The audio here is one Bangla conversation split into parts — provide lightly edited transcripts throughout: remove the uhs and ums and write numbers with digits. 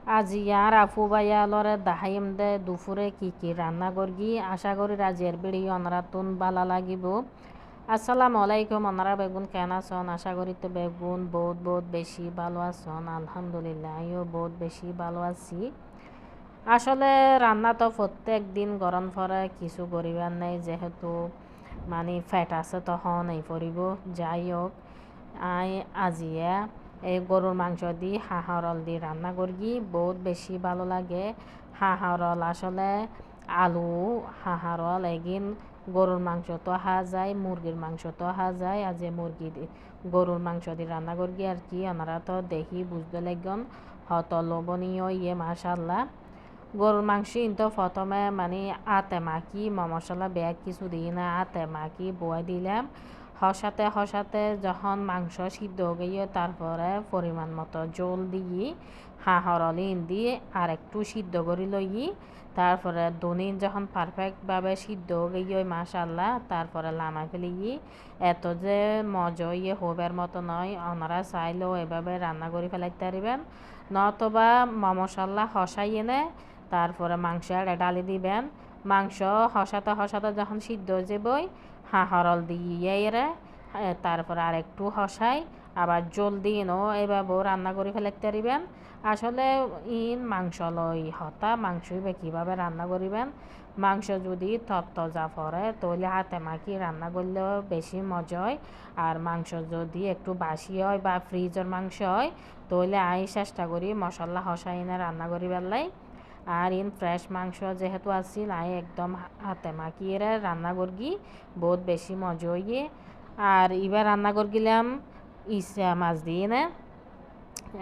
আজি আর আফু ভাইয়া লরে দাহাইম দে দুপুরে কি কি রান্না করগি আশা করি রাজের বিড়ি অনরাতুন বালা লাগিব। আসসালামু আলাইকুম, অনারা বেগুন কেন আছেন? আশা করি তো বেগুন বহুত বহুত বেশি ভালো আছেন। আলহামদুলিল্লাহ আমিও বহুত বেশি ভালো আছি। আসলে রান্না তো প্রত্যেক দিন গরম পরে কিছু করিবার নেই, যেহেতু মানে ফ্যাট আছে তখন এই পড়ব। যাই হোক, আই আজিয়া এই গরুর মাংস দি হাঁহরল দি রান্না করি, বহুত বেশি ভালো লাগে। হাঁহরল আসলে আলু হাঁহরল এগিন গরুর মাংস তো হা যায়, মুরগির মাংস তো হা যায়। আজ মুরগি গরুর মাংস দিয়ে রান্না করি আর কি। ওনারা তো দেখি বুঝতে লাগন হত লোভনীয় ইয়ে মাশাল্লাহ। গরুর মাংস কিন্তু প্রথমে মানে আতে মাখি মশলা ব্যাগ কিছু দিই না, আতে মাখি বয়ে দিলাম। হসাতে হসাতে যখন মাংস সিদ্ধ হয়ে গিয়ে তারপরে পরিমাণ মতো জল দিয়ে হাঁহরলিন দিয়ে আর একটু সিদ্ধ করে লই। তারপরে দনিন যখন পারফেক্টভাবে সিদ্ধ হয়ে গিয়ে মাশাল্লাহ, তারপরে লামাই ফেলি। এত যে মজা ইয়ে হবার মতো নয়, ওনারা চাইলেও এভাবে রান্না করে ফেলাইতে পারবেন। নতবা মশলা হসাই এনে তারপরে মাংস আর ডালি দিবেন। মাংস হসাতে হসাতে যখন সিদ্ধ হয়ে যাবই হাঁহরল দিয়ে এরে তারপরে আর একটু হসাই আবার জল দিনও এভাবেও রান্না করে ফেলাইতে পারিবেন। আসলে মাংস লই হতা মাংসই কীভাবে রান্না করিবেন। মাংস যদি তত্তজা পড়ে তাহলে হাতে মাখি রান্না করলেও বেশি মজা হয়। আর মাংস যদি একটু বাসি হয় বা ফ্রিজের মাংস হয় তাহলে চেষ্টা করি মশলা হসাই এনে রান্না করি পেলাই। আর ফ্রেশ মাংস যেহেতু আসছিল একদম হাতে মাখিয়ে রান্না করি, বহুত বেশি মজা হইয়ে। আর এবার রান্না করগিলাম ইসা মাছ দিয়ে না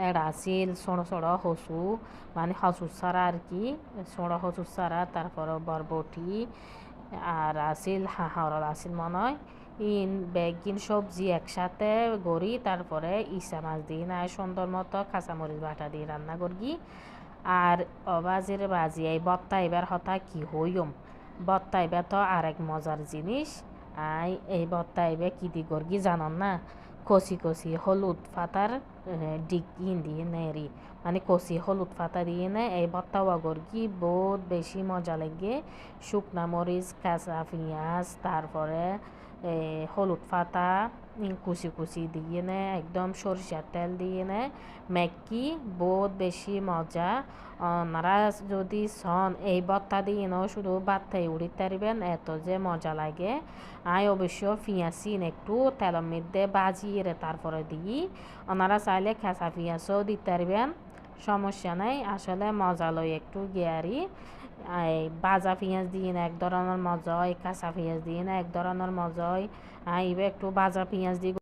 এটা আসিল ছোটো ছোটো হসু, মানে হসুর সারা আর কি, ছোটো হসুর সারা, তারপরে বরবটি আর আসিল হাঁহরল আসিল মনে হয়। বেগিন সবজি একসাথে গড়ি তারপরে ইসা মাছ দিয়ে না সুন্দর মতো কাঁচামরিচ বাটা দিয়ে রান্না করি। আর অবাজির বাজি এই বত্তা এবার হতা কি হইম। বত্তা এবার তো আরেক মজার জিনিস। এই বত্তা এবার কি দি করি জানন না? কচি কচি হলুদ পাতার ডিগ দিয়ে নেরি, মানে কচি হলুদ পাতা দিয়ে নে এই বত্তাও করি, বহুত বেশি মজা লাগে। শুকনা মরিচ, কাঁচা পেঁয়াজ, তারপরে হলুদ পাতা কুচি কুচি দিয়ে নে একদম সরিষার তেল দিয়ে নে মেকি, বহুত বেশি মজা। ওনারা যদি সন এই ভর্তা দিয়ে ন শুধু ভাতটাই উড়িতে পারবেন, এত যে মজা লাগে। অবশ্য পেঁয়াজিন একটু তেলের মধ্যে বাজিয়ে তারপরে দিই। ওনারা চাইলে খেঁচা পেঁয়াজও দিতে পারবেন, সমস্যা নেই। আসলে মজা লই একটু গিয়ারি। এই ভাজা পেঁয়াজ দিয়ে না এক ধরনের মজা হয়, কাঁচা পেঁয়াজ দিয়ে না এক ধরনের মজা হয়। এবার একটু ভাজা পেঁয়াজ দিয়ে